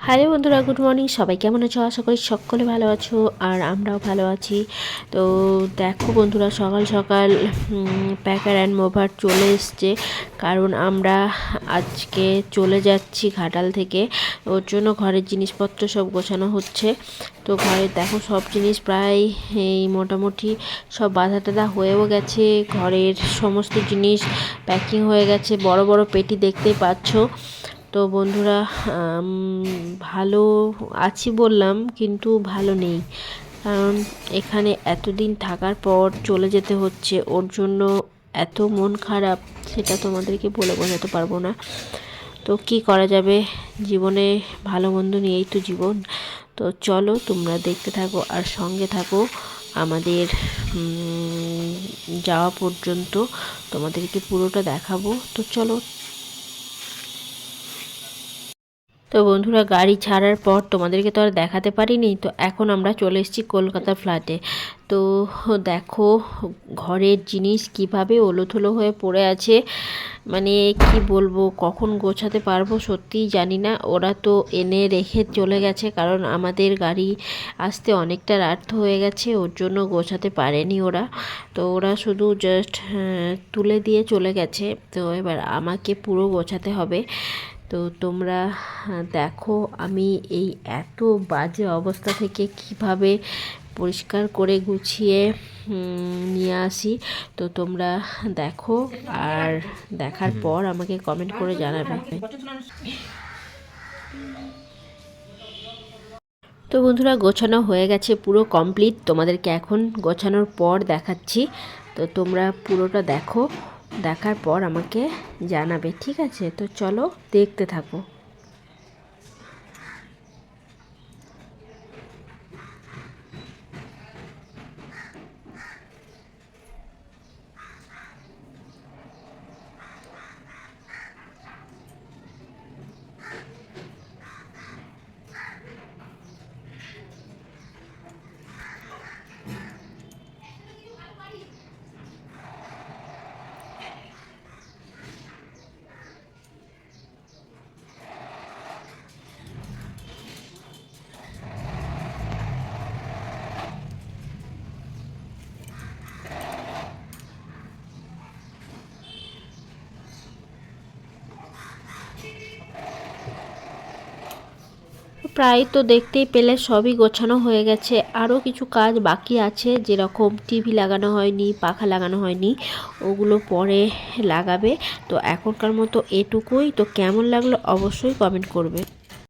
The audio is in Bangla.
হ্যালো বন্ধুরা, গুড মর্নিং। সবাই কেমন আছো? আশা করি সকলে ভালো আছো, আর আমরাও ভালো আছি। তো দেখো বন্ধুরা, সকাল সকাল প্যাকার অ্যান্ড মোভার চলে এসছে, কারণ আমরা আজকে চলে যাচ্ছি ঘাটাল থেকে। ওর জন্য ঘরের জিনিসপত্র সব গোছানো হচ্ছে। তো ঘরে দেখো সব জিনিস প্রায় এই মোটামুটি সব বাঁধা টাধা হয়েও গেছে। ঘরের সমস্ত জিনিস প্যাকিং হয়ে গেছে, বড় বড় পেটি দেখতেই পাচ্ছ। তো বন্ধুরা, ভালো আছি বললাম, কিন্তু ভালো নেই, কারণ এখানে এতদিন থাকার পর চলে যেতে হচ্ছে। ওর জন্য এত মন খারাপ, সেটা তোমাদেরকে বলে বোঝাতে পারবো না। তো কি করা যাবে, জীবনে ভালো মন্দ নিয়েই তো জীবন। তো চলো তোমরা দেখতে থাকো আর সঙ্গে থাকো আমাদের যাওয়া পর্যন্ত। তোমাদেরকে পুরোটা দেখাবো, তো চলো। তো বন্ধুরা, গাড়ি ছাড়ার পর তোমাদেরকে তো আর দেখাতে পারিনি। তো এখন আমরা চলে এসেছি কলকাতার ফ্ল্যাটে। তো দেখো ঘরের জিনিস কিভাবে ওলোথুলো হয়ে পড়ে আছে, মানে কি বলবো, কখন গোছাতে পারবো সত্যিই জানি না। ওরা তো এনে রেখে চলে গেছে, কারণ আমাদের গাড়ি আসতে অনেকটা রাত হয়ে গেছে, ওর জন্য গোছাতে পারেনি ওরা। তো ওরা শুধু জাস্ট তুলে দিয়ে চলে গেছে। তো এবার আমাকে পুরো গোছাতে হবে। তো তোমরা দেখো আমি এই এত বাজে অবস্থা থেকে কিভাবে পরিষ্কার করে গুছিয়ে নিয়ে আসি। তো তোমরা দেখো, আর দেখার পর আমাকে কমেন্ট করে জানাবে। তো বন্ধুরা, গোছানো হয়ে গেছে, পুরো কমপ্লিট। তোমাদেরকে এখন গোছানোর পর দেখাচ্ছি। তো তোমরা পুরোটা দেখো, দেখার পর আমাকে জানাবে, ঠিক আছে? তো চলো দেখতে থাকো। প্রায় তো দেখতেই পেলে সবই গোছানো হয়ে গেছে। আরও কিছু কাজ বাকি আছে, যেরকম টিভি লাগানো হয়নি, পাখা লাগানো হয়নি, ওগুলো পরে লাগাবে। তো এখনকার মতো এটুকুই। তো কেমন লাগলো অবশ্যই কমেন্ট করবে।